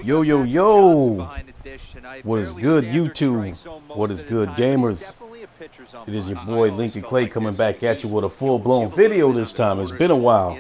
Yo, yo, yo! What is good, YouTube? What is good, gamers? It is your boy Lincoln Clay coming back at you with a full-blown video this time. It's been a while.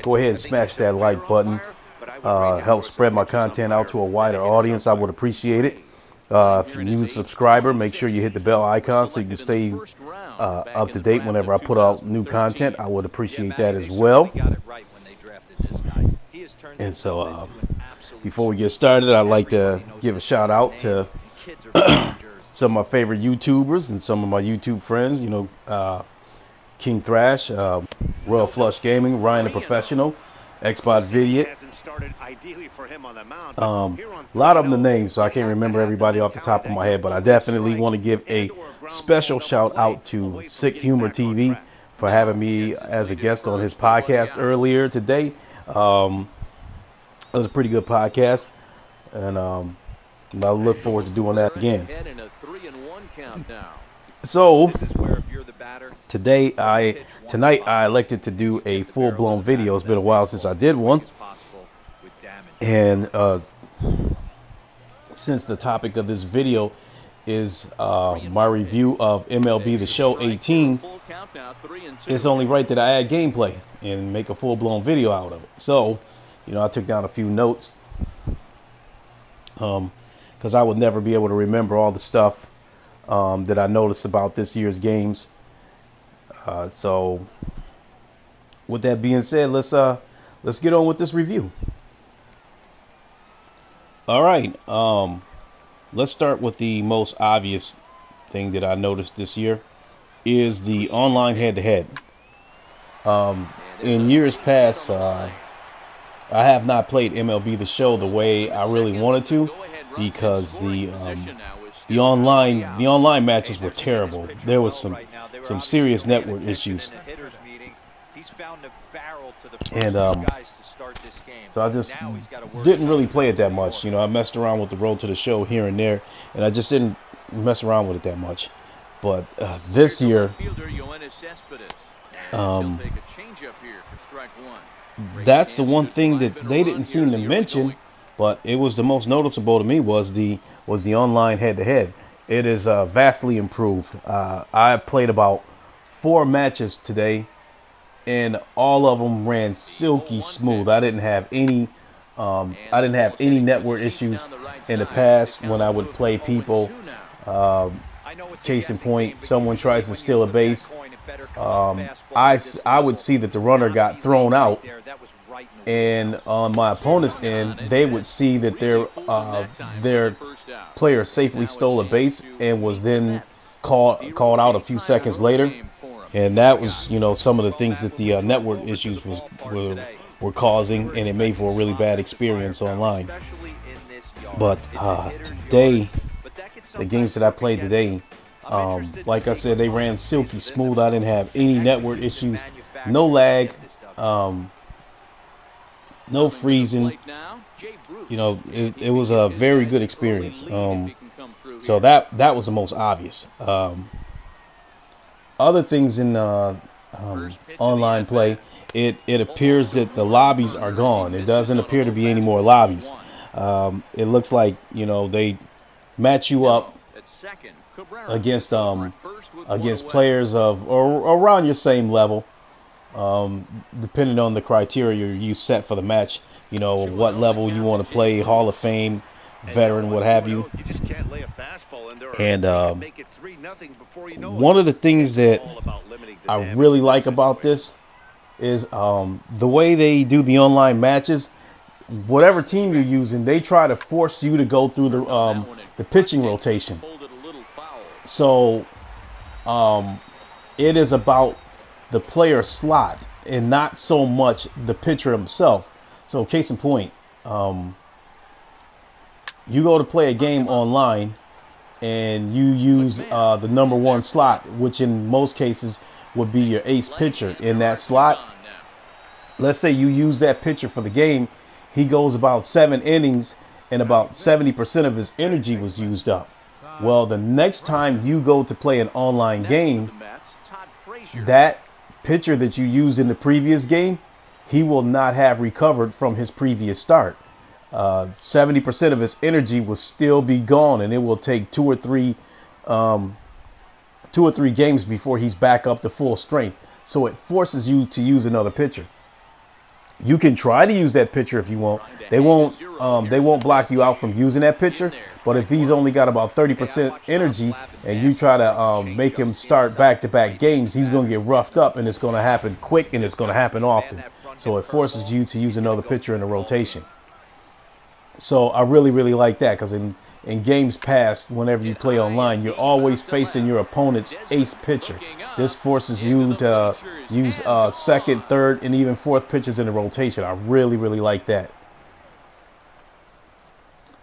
Go ahead and smash that like button. Help spread my content out to a wider audience. I would appreciate it. If you're a new subscriber, make sure you hit the bell icon so you can stay up to date whenever I put out new content. I would appreciate that as well. And so before we get started, I'd like to give a shout out to some of my favorite YouTubers and some of my YouTube friends. You know, King Thrash, Royal Flush Gaming, Ryan the Professional, Xbox Vidiot. A lot of them the names, so I can't remember everybody off the top of my head, but I definitely want to give a special shout out to Sick Humor TV for having me as a guest on his podcast earlier today. It was a pretty good podcast, and I look forward to doing that again. So tonight I elected to do a full-blown video. It's been a while since I did one, and since the topic of this video is my review of MLB The Show 18, it's only right that I add gameplay and make a full-blown video out of it. So, you know, I took down a few notes because I would never be able to remember all the stuff that I noticed about this year's games. So, with that being said, let's get on with this review. All right, let's start with the most obvious thing that I noticed this year is the online head-to-head. In years past, I have not played MLB The Show the way I really wanted to because the online matches were terrible. There was some serious network issues, and so I just didn't really play it that much. You know, I messed around with the Road to the Show here and there, and I just didn't mess around with it that much. But this year, that's the one thing that they didn't seem to mention, but it was the most noticeable to me was the online head-to-head. It is vastly improved. I played about 4 matches today, and all of them ran silky smooth. I didn't have any network issues in the past when I would play people. Case in point, someone tries to steal a base. I would see that the runner got thrown out, and on my opponent's end, they would see that their player safely stole a base and was then called out a few seconds later. And that was, you know, some of the things that the network issues were causing, and it made for a really bad experience online. But today, the games that I played today, like I said, they ran silky smooth. I didn't have any network issues, no lag, no freezing. You know, it was a very good experience. So that was the most obvious. Other things in online play, it appears that the lobbies are gone. It doesn't appear to be any more lobbies. It looks like, you know, they match you up against players of or around your same level, depending on the criteria you set for the match. You know, what level you want to play, Hall of Fame, veteran, what have you. And one of the things that I really like about this is the way they do the online matches. Whatever team you're using, they try to force you to go through the pitching rotation. So it is about the player slot and not so much the pitcher himself. So case in point, you go to play a game online and you use the number 1 slot, which in most cases would be your ace pitcher in that slot. Let's say you use that pitcher for the game. He goes about 7 innings and about 70% of his energy was used up. Well, the next time you go to play an online game, that pitcher that you used in the previous game, he will not have recovered from his previous start. 70% of its energy will still be gone, and it will take two or three games before he's back up to full strength. So it forces you to use another pitcher. You can try to use that pitcher if you want. They won't block you out from using that pitcher. But if he's only got about 30% energy and you try to make him start back-to-back games, he's going to get roughed up, and it's going to happen quick, and it's going to happen often. So it forces you to use another pitcher in the rotation. So I really, really like that, because in games past, whenever you play online, you're always facing your opponent's ace pitcher. This forces you to use second, third, and even fourth pitchers in the rotation. I really, really like that.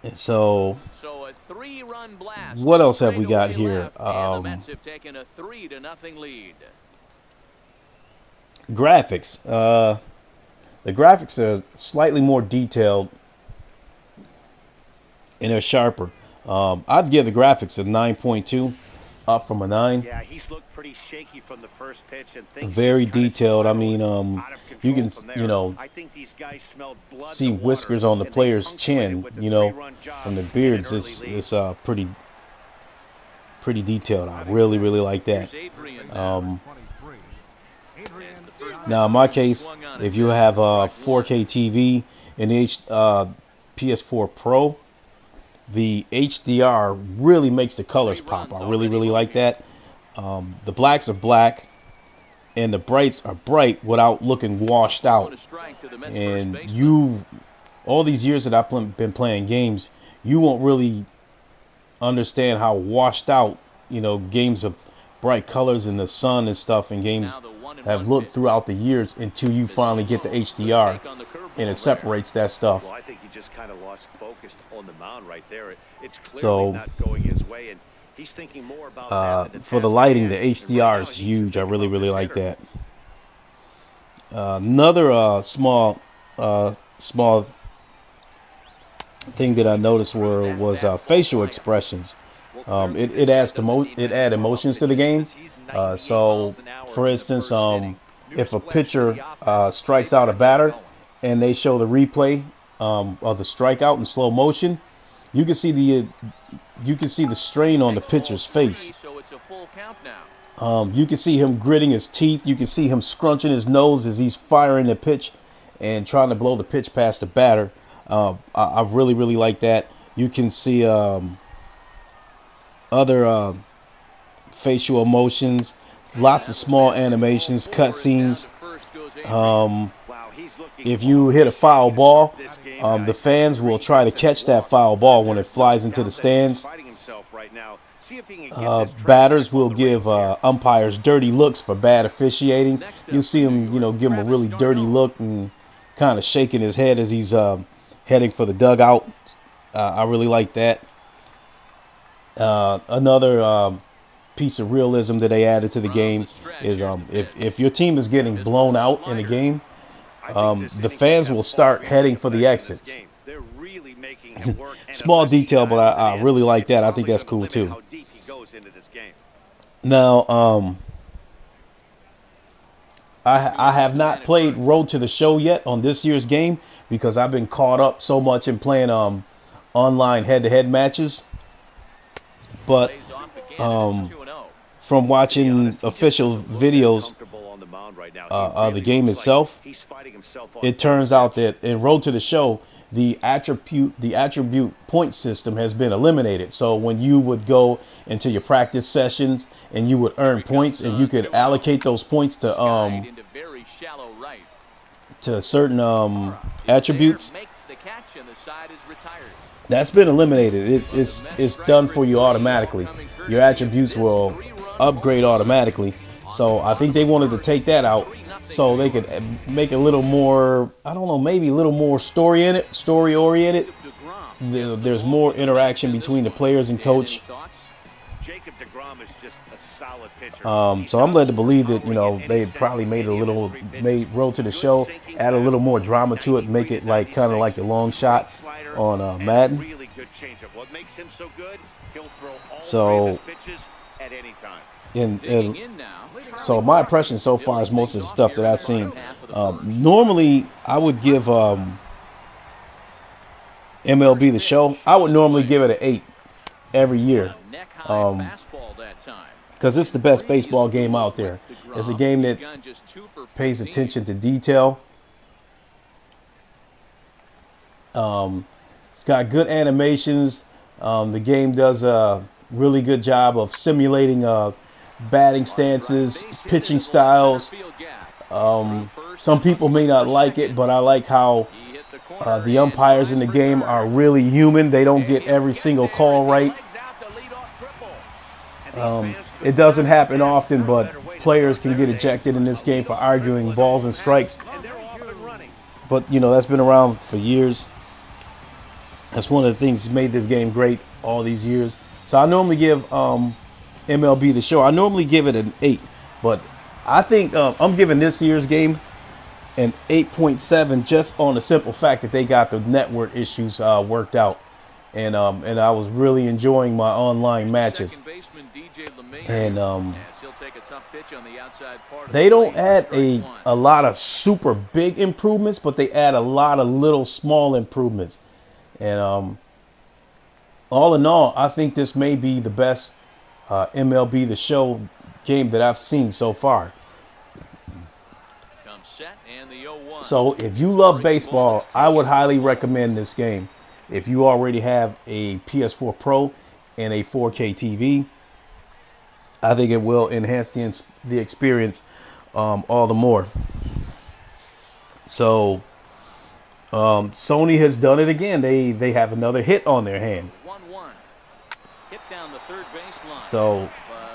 And so what else have we got here? Graphics. The graphics are slightly more detailed and they're sharper. I'd give the graphics a 9.2, up from a 9. Yeah, he's looked pretty shaky from the first pitch and things very detailed. I mean, you can, I think these guys smelled blood see whiskers on the player's chin, from the beards. It's pretty detailed. I really, really like that. Now, in my case, if you have a 4K TV and PS4 Pro, the HDR really makes the colors pop. I really, really like that. The blacks are black and the brights are bright without looking washed out. And all these years that I've been playing games, you won't really understand how washed out, games of bright colors in the sun and stuff and games have looked throughout the years until you finally get the HDR and it separates that stuff. Well, I think he just kind of lost focus on the mound right there. It's clearly not going his way, and he's thinking more about that. For the lighting, the HDR is huge. I really, really like that. Another small thing that I noticed was facial expressions. It adds emotions to the game. So, for instance, if a pitcher strikes out a batter and they show the replay of the strikeout in slow motion, you can see the strain on the pitcher's face. You can see him gritting his teeth. You can see him scrunching his nose as he's firing the pitch and trying to blow the pitch past the batter. I really, really like that. You can see other facial emotions, lots of small animations, cutscenes. If you hit a foul ball, the fans will try to catch that foul ball when it flies into the stands. Batters will give umpires dirty looks for bad officiating. You'll see him, give him a really dirty look and kind of shaking his head as he's heading for the dugout. I really like that. Another piece of realism that they added to the game is if your team is getting blown out in a game, the fans will start heading for the exits. Small detail, but I really like that. I think that's cool too. Now, I have not played Road to the Show yet on this year's game because I've been caught up so much in playing online head-to-head matches. But from watching official videos of the game itself, it turns out that in Road to the Show, the attribute point system has been eliminated. So when you would go into your practice sessions and you would earn points and you could allocate those points to certain attributes, that's been eliminated. It's done for you automatically. Your attributes will upgrade automatically. So I think they wanted to take that out so they could make a little more, I don't know, maybe a little more story oriented. There's more interaction between the players and coach. So I'm led to believe that they probably made Road to the Show, add a little more drama to it, make it like kind of like a long shot on Madden. So so my impression so far is most of the stuff that I've seen. Normally I would give MLB The Show, I would normally give it an 8 every year. Because it's the best baseball game out there. It's a game that pays attention to detail. It's got good animations. The game does a really good job of simulating batting stances, pitching styles. Some people may not like it, but I like how the umpires in the game are really human. They don't get every single call right. It doesn't happen often, but players can get ejected in this game for arguing balls and strikes. But, you know, that's been around for years. That's one of the things that made this game great all these years. So I normally give MLB The Show, I normally give it an 8. But I think I'm giving this year's game an 8.7 just on the simple fact that they got the network issues worked out. And I was really enjoying my online matches. And they don't add a lot of super big improvements, but they add a lot of little small improvements. And all in all, I think this may be the best MLB The Show game that I've seen so far. So if you love baseball, I would highly recommend this game. If you already have a PS4 Pro and a 4K TV, I think it will enhance the experience all the more. So Sony has done it again. They have another hit on their hands. So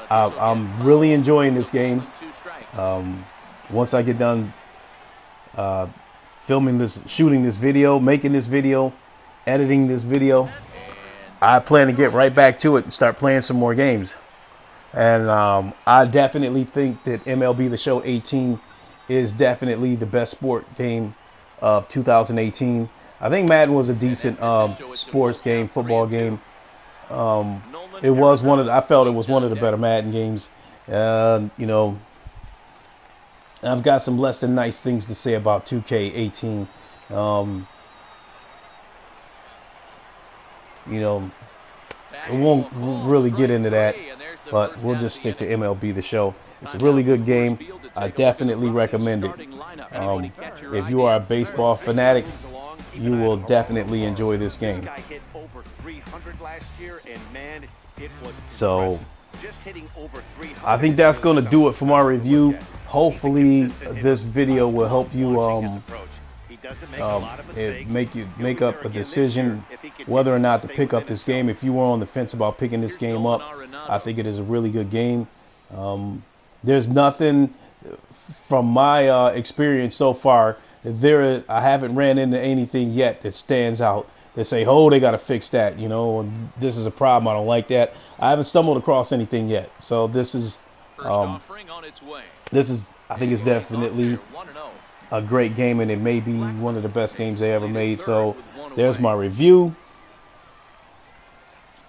I'm really enjoying this game. Once I get done filming this, shooting this video, making this video, editing this video, I plan to get right back to it and start playing some more games. And I definitely think that MLB The Show 18 is definitely the best sport game of 2018. I think Madden was a decent sports game, football game. It was I felt it was one of the better Madden games. You know, I've got some less than nice things to say about 2K18. You know, we won't really get into that, but we'll just stick to MLB The Show. It's a really good game. I definitely recommend it. If you are a baseball fanatic, you will definitely enjoy this game. So I think that's going to do it for my review. Hopefully this video will help you make up a decision whether or not to pick up this game. If you were on the fence about picking this game up, I think it is a really good game. There's nothing from my experience so far. I haven't ran into anything yet that stands out. They say, oh, they got to fix that, you know, and this is a problem. I don't like that. I haven't stumbled across anything yet. So this is, I think it's definitely a great game, and it may be one of the best games they ever made. So there's my review.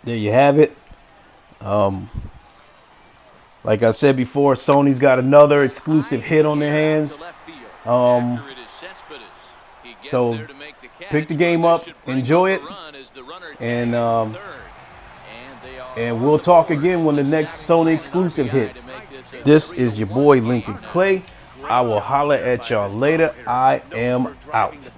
There you have it. Like I said before, Sony's got another exclusive hit on their hands. So pick the game up, enjoy it, and we'll talk again when the next Sony exclusive hits. This is your boy Lincoln Clay. I will holler at y'all later. I am out.